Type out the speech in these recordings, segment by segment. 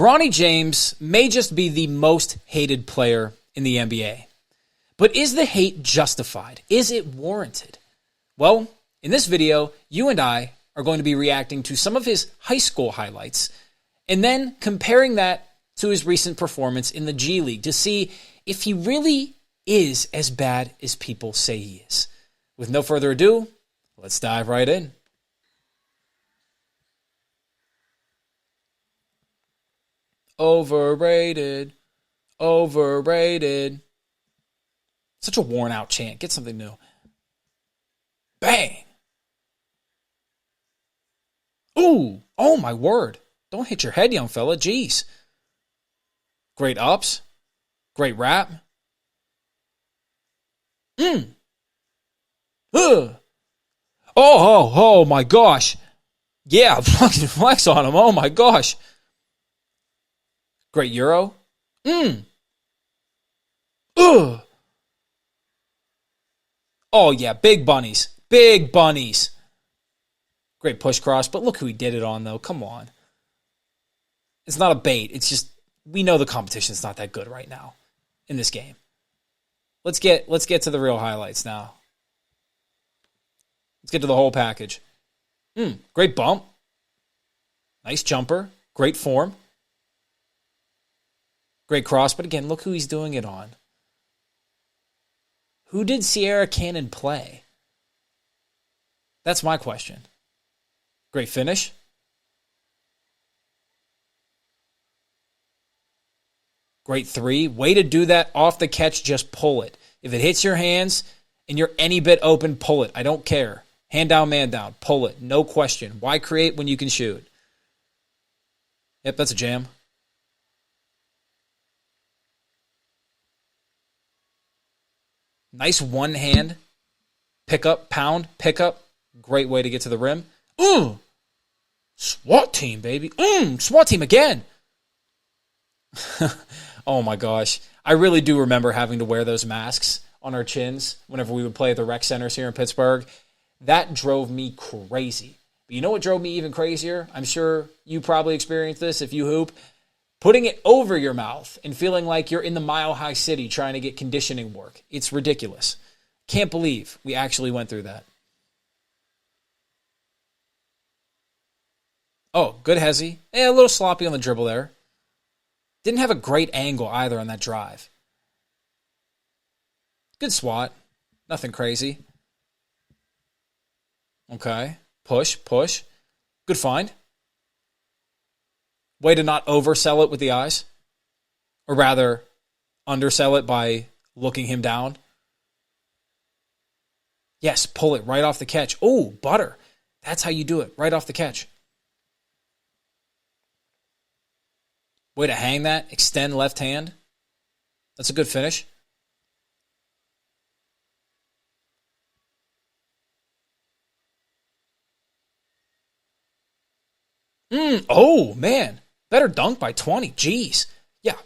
Bronny James may just be the most hated player in the NBA. But is the hate justified? Is it warranted? Well, in this video, you and I are going to be reacting to some of his high school highlights and then comparing that to his recent performance in the G League to see if he really is as bad as people say he is. With no further ado, let's dive right in. Overrated. Overrated. Such a worn out chant. Get something new. Bang. Ooh. Oh, my word. Don't hit your head, young fella. Jeez. Great ups. Great rap. Ugh. Oh, my gosh. Yeah, flex on him. Oh, my gosh. Great Euro. Ugh. Oh, yeah, big bunnies. Big bunnies. Great push cross, but look who he did it on, though. Come on. It's not a bait. It's just, we know the competition's not that good right now in this game. Let's get to the real highlights now. Let's get to the whole package. Great bump. Nice jumper. Great form. Great cross, but again, look who he's doing it on. Who did Sierra Cannon play? That's my question. Great finish. Great three. Way to do that off the catch, just pull it. If it hits your hands and you're any bit open, pull it. I don't care. Hand down, man down. Pull it. No question. Why create when you can shoot? Yep, that's a jam. Nice one hand. Pickup, pound, pickup. Great way to get to the rim. SWAT team, baby. SWAT team again. Oh my gosh. I really do remember having to wear those masks on our chins whenever we would play at the rec centers here in Pittsburgh. That drove me crazy. But you know what drove me even crazier? I'm sure you probably experienced this if you hoop. Putting it over your mouth and feeling like you're in the Mile High City trying to get conditioning work. It's ridiculous. Can't believe we actually went through that. Oh, good hezzy. A little sloppy on the dribble there. Didn't have a great angle either on that drive. Good swat. Nothing crazy. Okay. Push. Good find. Way to not oversell it with the eyes. Or rather, undersell it by looking him down. Yes, pull it right off the catch. Oh, butter. That's how you do it. Right off the catch. Way to hang that. Extend left hand. That's a good finish. Oh, man. Better dunk by 20. Jeez. Yeah.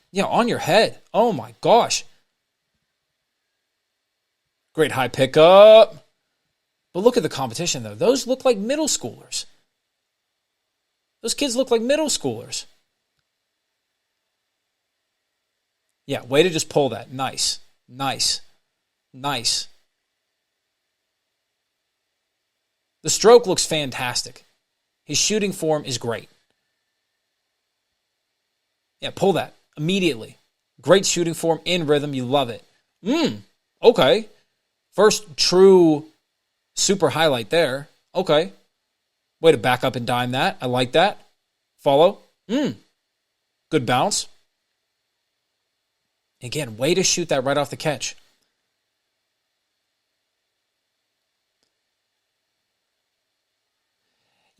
Yeah, on your head. Oh, my gosh. Great high pickup. But look at the competition, though. Those look like middle schoolers. Those kids look like middle schoolers. Yeah, way to just pull that. Nice. The stroke looks fantastic. His shooting form is great. Yeah, pull that immediately. Great shooting form in rhythm. You love it. Okay. First true super highlight there. Okay. Way to back up and dime that. I like that. Follow. Good bounce. Again, way to shoot that right off the catch.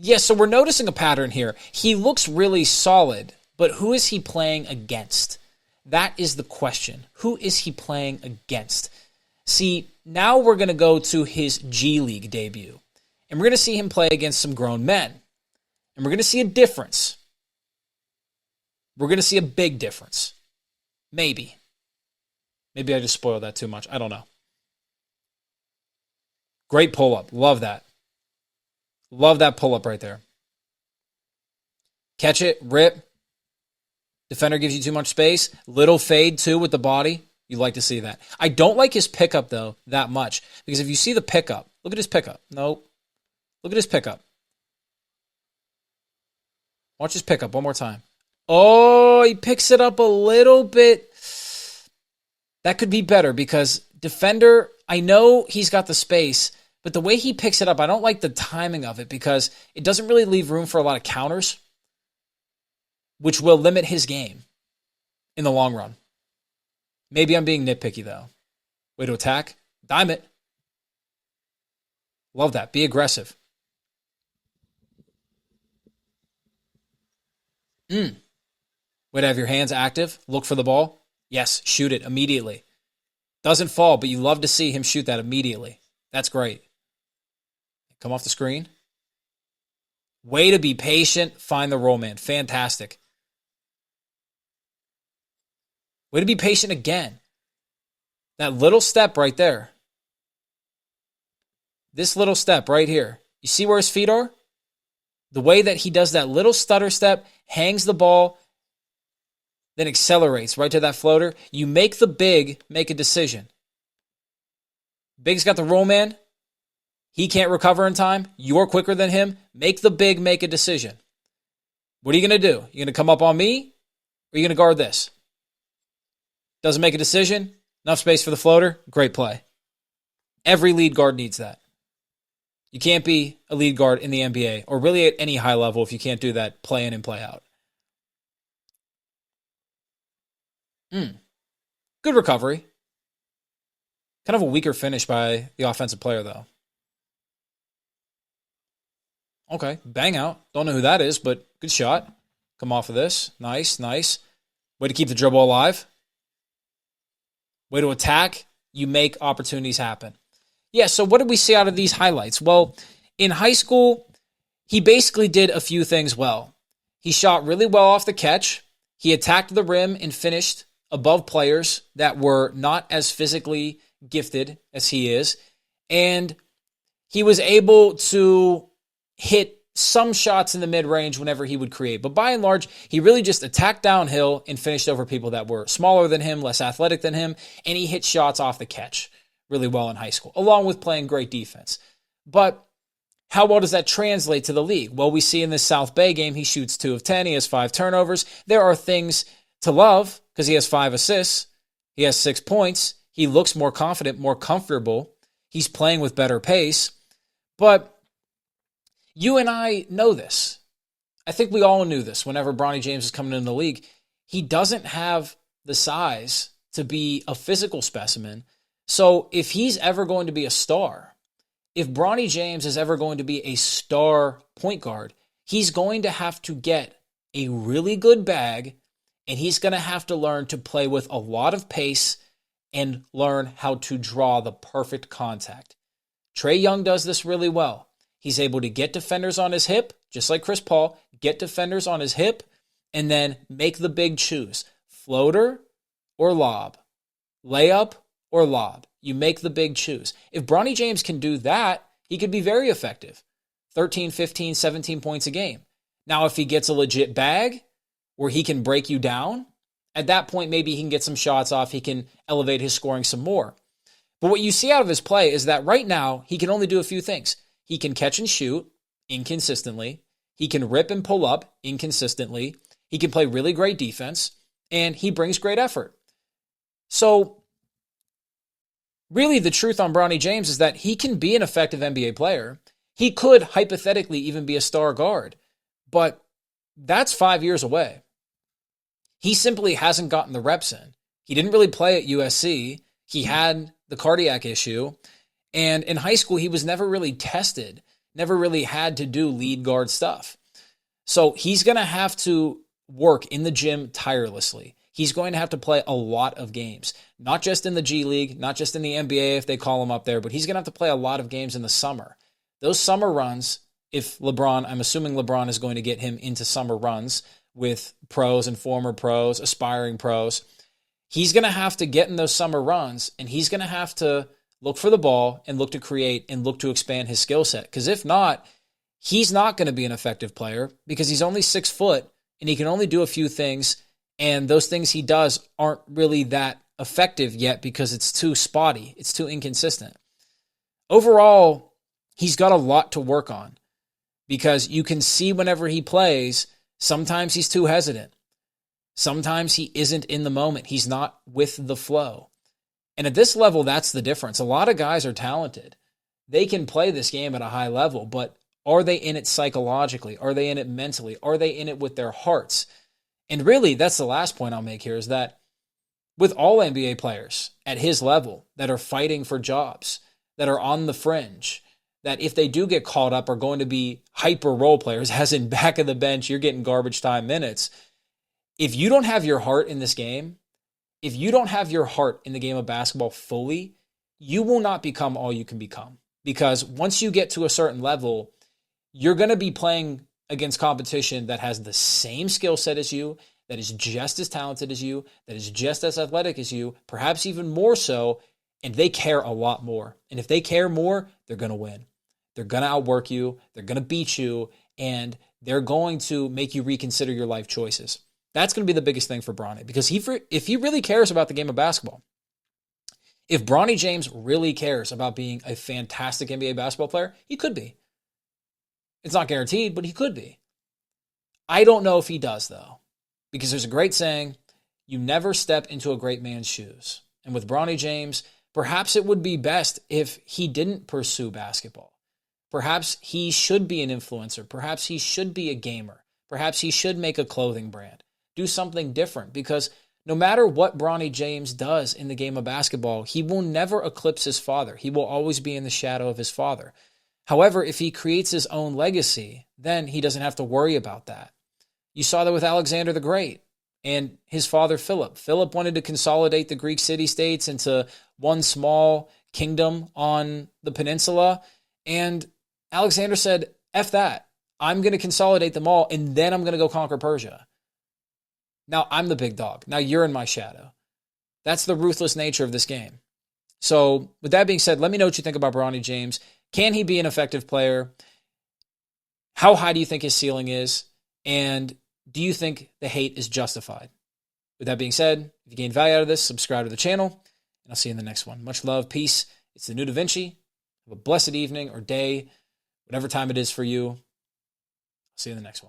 Yes, so we're noticing a pattern here. He looks really solid, but who is he playing against? That is the question. Who is he playing against? See, now we're going to go to his G League debut, and we're going to see him play against some grown men, and we're going to see a difference. We're going to see a big difference. Maybe. Maybe I just spoiled that too much. I don't know. Great pull-up. Love that. Love that pull-up right there. Catch it, rip. Defender gives you too much space. Little fade, too, with the body. You like to see that. I don't like his pickup, though, that much. Because if you see the pickup, look at his pickup. Nope. Look at his pickup. Watch his pickup one more time. Oh, he picks it up a little bit. That could be better because defender, I know he's got the space, but the way he picks it up, I don't like the timing of it because it doesn't really leave room for a lot of counters, which will limit his game in the long run. Maybe I'm being nitpicky, though. Way to attack. Dime it. Love that. Be aggressive. Way to have your hands active. Look for the ball. Yes, shoot it immediately. Doesn't fall, but you love to see him shoot that immediately. That's great. Come off the screen. Way to be patient. Find the roll man. Fantastic. Way to be patient again. That little step right there. This little step right here. You see where his feet are? The way that he does that little stutter step, hangs the ball, then accelerates right to that floater. You make the big make a decision. Big's got the roll man. He can't recover in time. You're quicker than him. Make the big make a decision. What are you going to do? You going to come up on me? Or are you going to guard this? Doesn't make a decision. Enough space for the floater. Great play. Every lead guard needs that. You can't be a lead guard in the NBA or really at any high level if you can't do that play in and play out. Good recovery. Kind of a weaker finish by the offensive player, though. Okay, bang out. Don't know who that is, but good shot. Come off of this. Nice, nice. Way to keep the dribble alive. Way to attack. You make opportunities happen. Yeah, so what did we see out of these highlights? Well, in high school, he basically did a few things well. He shot really well off the catch. He attacked the rim and finished above players that were not as physically gifted as he is. And he was able to hit some shots in the mid-range whenever he would create. But by and large, he really just attacked downhill and finished over people that were smaller than him, less athletic than him, and he hit shots off the catch really well in high school, along with playing great defense. But how well does that translate to the league? Well, we see in this South Bay game, he shoots 2 of 10. He has 5 turnovers. There are things to love because he has 5 assists. He has 6 points. He looks more confident, more comfortable. He's playing with better pace. But you and I know this. I think we all knew this whenever Bronny James is coming into the league. He doesn't have the size to be a physical specimen. So if he's ever going to be a star, if Bronny James is ever going to be a star point guard, he's going to have to get a really good bag, and he's going to have to learn to play with a lot of pace and learn how to draw the perfect contact. Trae Young does this really well. He's able to get defenders on his hip, just like Chris Paul, get defenders on his hip, and then make the big choose. Floater or lob. Layup or lob. You make the big choose. If Bronny James can do that, he could be very effective. 13, 15, 17 points a game. Now, if he gets a legit bag where he can break you down, at that point, maybe he can get some shots off. He can elevate his scoring some more. But what you see out of his play is that right now, he can only do a few things. He can catch and shoot inconsistently. He can rip and pull up inconsistently. He can play really great defense, and he brings great effort. So, really, the truth on Bronny James is that he can be an effective NBA player. He could hypothetically even be a star guard, but that's 5 years away. He simply hasn't gotten the reps in. He didn't really play at USC. He had the cardiac issue. And in high school, he was never really tested, never really had to do lead guard stuff. So he's going to have to work in the gym tirelessly. He's going to have to play a lot of games, not just in the G League, not just in the NBA if they call him up there, but he's going to have to play a lot of games in the summer. Those summer runs, if LeBron, I'm assuming LeBron is going to get him into summer runs with pros and former pros, aspiring pros. He's going to have to get in those summer runs, and he's going to have to look for the ball and look to create and look to expand his skill set. Because if not, he's not going to be an effective player because he's only 6 foot and he can only do a few things. And those things he does aren't really that effective yet because it's too spotty. It's too inconsistent. Overall, he's got a lot to work on because you can see whenever he plays, sometimes he's too hesitant. Sometimes he isn't in the moment. He's not with the flow. And at this level, that's the difference. A lot of guys are talented. They can play this game at a high level, but are they in it psychologically? Are they in it mentally? Are they in it with their hearts? And really, that's the last point I'll make here is that with all NBA players at his level that are fighting for jobs, that are on the fringe, that if they do get called up are going to be hyper role players, as in back of the bench, you're getting garbage time minutes. If you don't have your heart in this game, if you don't have your heart in the game of basketball fully, you will not become all you can become. Because once you get to a certain level, you're going to be playing against competition that has the same skill set as you, that is just as talented as you, that is just as athletic as you, perhaps even more so, and they care a lot more. And if they care more, they're going to win. They're going to outwork you, they're going to beat you, and they're going to make you reconsider your life choices. That's going to be the biggest thing for Bronny because if he really cares about the game of basketball, if Bronny James really cares about being a fantastic NBA basketball player, he could be. It's not guaranteed, but he could be. I don't know if he does, though, because there's a great saying, you never step into a great man's shoes. And with Bronny James, perhaps it would be best if he didn't pursue basketball. Perhaps he should be an influencer. Perhaps he should be a gamer. Perhaps he should make a clothing brand. Do something different because no matter what Bronny James does in the game of basketball, he will never eclipse his father. He will always be in the shadow of his father. However, if he creates his own legacy, then he doesn't have to worry about that. You saw that with Alexander the Great and his father Philip. Philip wanted to consolidate the Greek city-states into one small kingdom on the peninsula, and Alexander said, F that. I'm going to consolidate them all, and then I'm going to go conquer Persia. Now I'm the big dog. Now you're in my shadow. That's the ruthless nature of this game. So with that being said, let me know what you think about Bronny James. Can he be an effective player? How high do you think his ceiling is? And do you think the hate is justified? With that being said, if you gained value out of this, subscribe to the channel, and I'll see you in the next one. Much love, peace. It's the New Da Vinci. Have a blessed evening or day, whatever time it is for you. I'll see you in the next one.